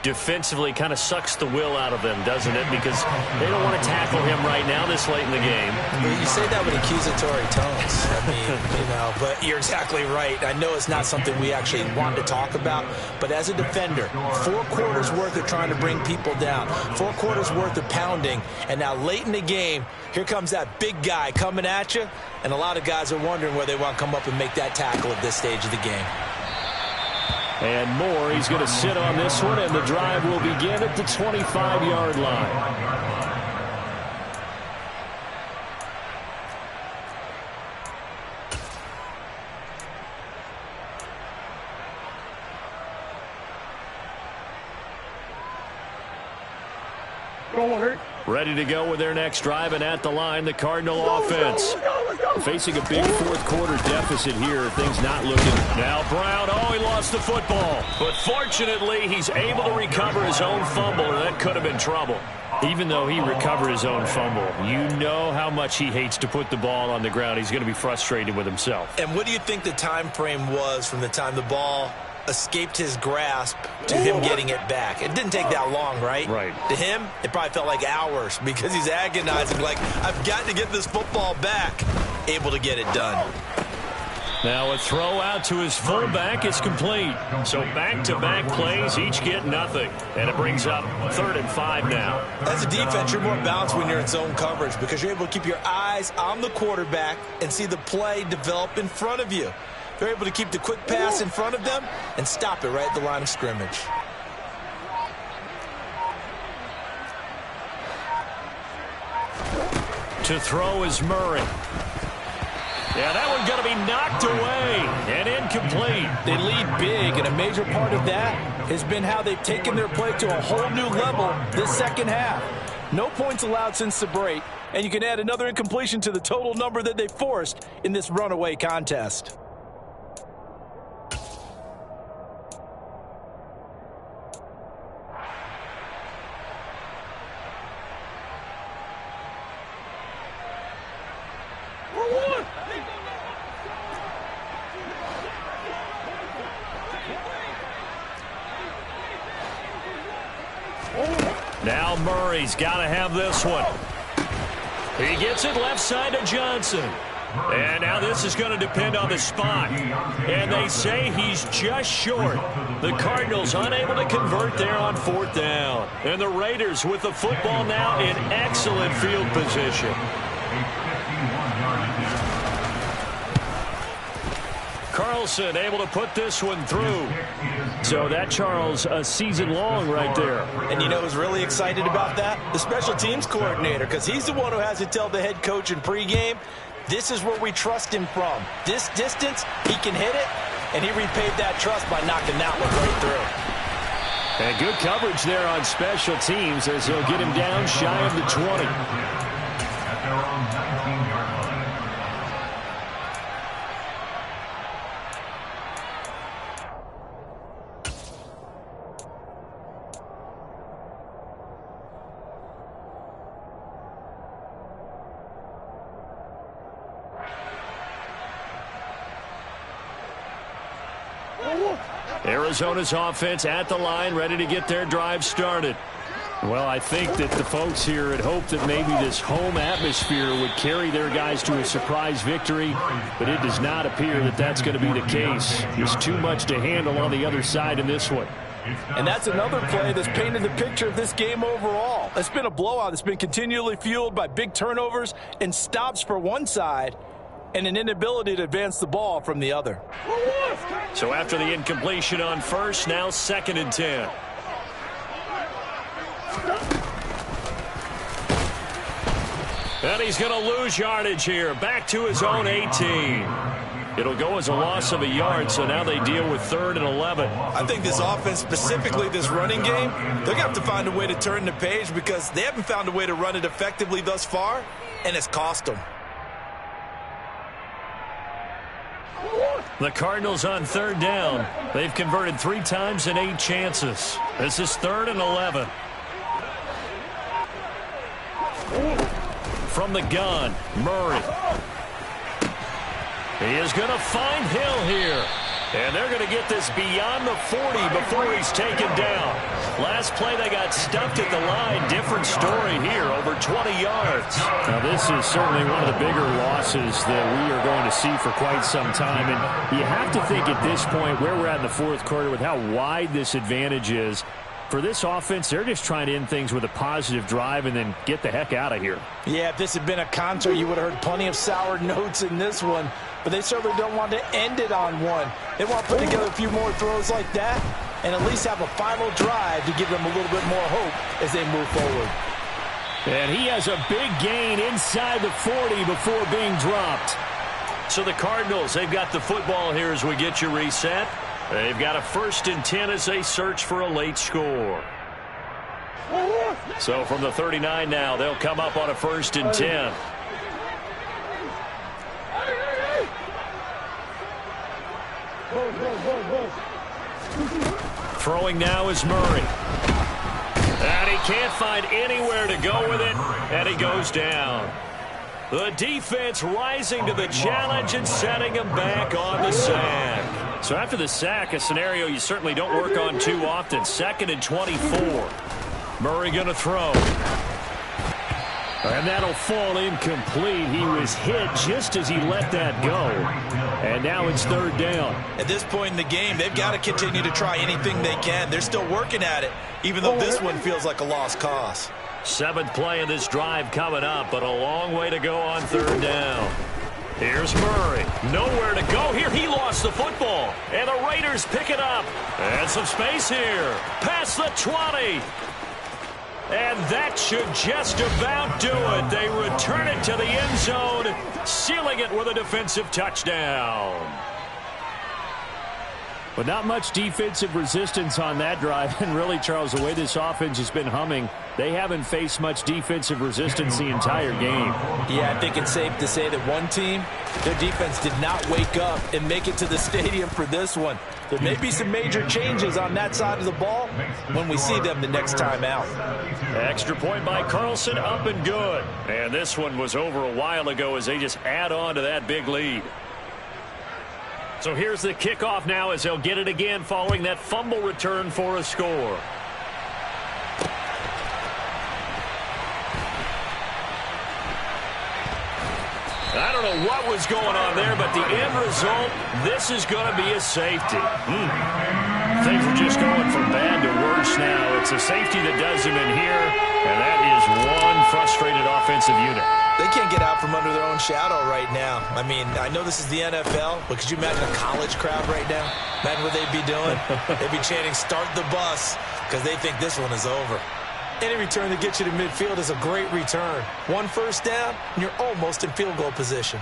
Defensively kind of sucks the will out of them, doesn't it? Because they don't want to tackle him right now this late in the game. Well, you say that with accusatory tones. I mean, but you're exactly right. I know it's not something we actually want to talk about, but as a defender, 4 quarters worth of trying to bring people down, 4 quarters worth of pounding, and now late in the game, here comes that big guy coming at you, and a lot of guys are wondering where they want to come up and make that tackle at this stage of the game. And Moore, he's going to sit on this one, and the drive will begin at the 25-yard line. Ready to go with their next drive, and at the line, the Cardinal offense. Facing a big 4th quarter deficit here. Things not looking. Now Brown, he lost the football. But fortunately, he's able to recover his own fumble, and that could have been trouble. Even though he recovered his own fumble, you know how much he hates to put the ball on the ground. He's going to be frustrated with himself. And what do you think the time frame was from the time the ball escaped his grasp to him getting it back? It didn't take that long, right? Right. To him, it probably felt like hours because he's agonizing, like, I've got to get this football back. Able to get it done. Now a throw out to his fullback is complete. So back-to-back plays, each get nothing. And it brings up 3rd and 5 now. As a defense, you're more balanced when you're in zone coverage because you're able to keep your eyes on the quarterback and see the play develop in front of you. They're able to keep the quick pass in front of them and stop it right at the line of scrimmage. To throw is Murray. Yeah, that one's going to be knocked away and incomplete. They lead big, and a major part of that has been how they've taken their play to a whole new level this second half. No points allowed since the break, and you can add another incompletion to the total number that they forced in this runaway contest. Now Murray's got to have this one. He gets it left side to Johnson. And now this is going to depend on the spot. And they say he's just short. The Cardinals unable to convert there on 4th down. And the Raiders with the football now in excellent field position. Carlson able to put this one through. So that, Charles, a season long right there. And you know who's really excited about that? The special teams coordinator, because he's the one who has to tell the head coach in pregame, this is where we trust him from. This distance, he can hit it, and he repaid that trust by knocking that one right through. And good coverage there on special teams as he'll get him down shy of the 20. At their own 19-yard line. Arizona's offense at the line, ready to get their drive started. Well, I think that the folks here had hoped that maybe this home atmosphere would carry their guys to a surprise victory, but it does not appear that that's going to be the case. There's too much to handle on the other side in this one. And that's another play that's painted the picture of this game overall. It's been a blowout. It's been continually fueled by big turnovers and stops for one side and an inability to advance the ball from the other. So after the incompletion on first, now 2nd and 10. And he's going to lose yardage here. Back to his own 18. It'll go as a loss of a yard, so now they deal with 3rd and 11. I think this offense, specifically this running game, they're going to have to find a way to turn the page because they haven't found a way to run it effectively thus far, and it's cost them. The Cardinals on 3rd down. They've converted 3 times in 8 chances. This is 3rd and 11. From the gun, Murray. He is going to find Hill here. And they're going to get this beyond the 40 before he's taken down. Last play, they got stuffed at the line. Different story here, over 20 yards. Now, this is certainly one of the bigger losses that we are going to see for quite some time. And you have to think at this point, where we're at in the 4th quarter, with how wide this advantage is, for this offense, they're just trying to end things with a positive drive and then get the heck out of here. Yeah, if this had been a concert, you would have heard plenty of sour notes in this one. But they certainly don't want to end it on one. They want to put together a few more throws like that and at least have a final drive to give them a little bit more hope as they move forward. And he has a big gain inside the 40 before being dropped. So the Cardinals, they've got the football here as we get you reset. They've got a 1st and 10 as they search for a late score. So from the 39 now, they'll come up on a 1st and 10. Throwing now is Murray. And he can't find anywhere to go with it, and he goes down. The defense rising to the challenge and setting him back on the sack. So after the sack, a scenario you certainly don't work on too often. 2nd and 24. Murray going to throw. And that'll fall incomplete. He was hit just as he let that go. And now it's 3rd down. At this point in the game, they've got to continue to try anything they can. They're still working at it, even though this one feels like a lost cause. 7th play of this drive coming up, but a long way to go on 3rd down. Here's Murray. Nowhere to go here. He lost the football. And the Raiders pick it up. And some space here. Past the 20. And that should just about do it. They return it to the end zone, sealing it with a defensive touchdown. But not much defensive resistance on that drive. And really, Charles, the way this offense has been humming, they haven't faced much defensive resistance the entire game. Yeah, I think it's safe to say that one team, their defense did not wake up and make it to the stadium for this one. There may be some major changes on that side of the ball when we see them the next time out. Extra point by Carlson, up and good. And this one was over a while ago as they just add on to that big lead. So here's the kickoff now as they'll get it again following that fumble return for a score. I don't know what was going on there, but the end result, this is going to be a safety. Things are just going from bad to worse now. It's a safety that does them in here, and that is one frustrated offensive unit. They can't get out from under their own shadow right now. I mean, I know this is the NFL, but could you imagine a college crowd right now? Imagine what they'd be doing. They'd be chanting, "Start the bus," because they think this one is over. Any return that gets you to midfield is a great return. 1 first down, and you're almost in field goal position.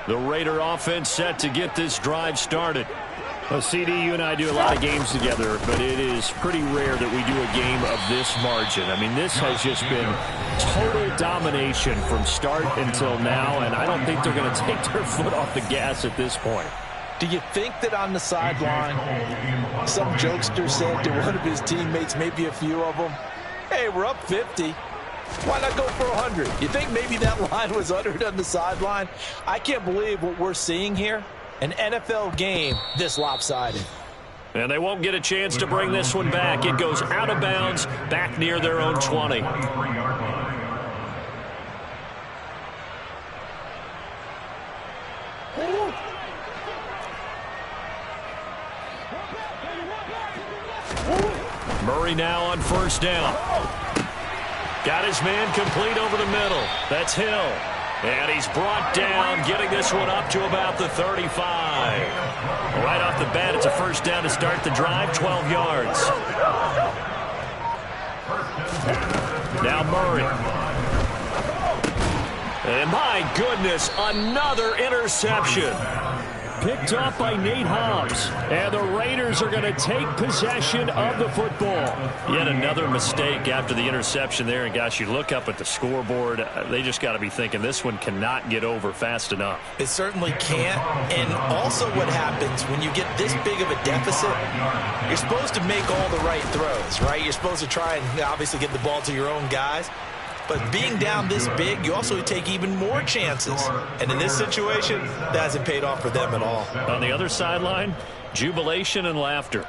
The Raider offense set to get this drive started. Well, CD, you and I do a lot of games together, but it is pretty rare that we do a game of this margin. I mean, this has just been total domination from start until now, and I don't think they're going to take their foot off the gas at this point. Do you think that on the sideline, some jokester said to one of his teammates, maybe a few of them, hey, we're up 50. Why not go for 100? You think maybe that line was uttered on the sideline? I can't believe what we're seeing here. An NFL game this lopsided. And they won't get a chance to bring this one back. It goes out of bounds back near their own 20. Murray now on first down. Got his man complete over the middle. That's Hill. And he's brought down, getting this one up to about the 35. Right off the bat, it's a first down to start the drive, 12 yards. Now Murray. And my goodness, another interception. Picked off by Nate Hobbs. And the Raiders are going to take possession of the football. Yet another mistake after the interception there. And, gosh, you look up at the scoreboard. They just got to be thinking this one cannot get over fast enough. It certainly can't. And also what happens when you get this big of a deficit, you're supposed to make all the right throws, right? You're supposed to try and obviously get the ball to your own guys. But being down this big, you also take even more chances. And in this situation, that hasn't paid off for them at all. On the other sideline, jubilation and laughter.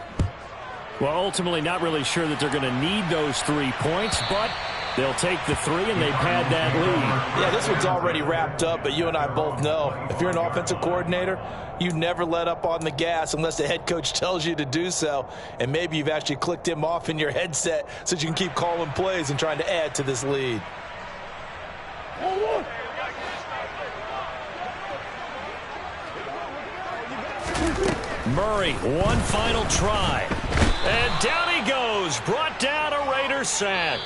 Well, ultimately not really sure that they're going to need those 3 points, but they'll take the 3 and they've had that lead. Yeah, this one's already wrapped up, but you and I both know if you're an offensive coordinator, you never let up on the gas unless the head coach tells you to do so. And maybe you've actually clicked him off in your headset so you can keep calling plays and trying to add to this lead. Murray, one final try. And down he goes. Brought down a Raider sack.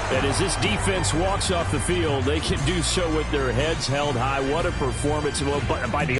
And as this defense walks off the field, they can do so with their heads held high. What a performance by the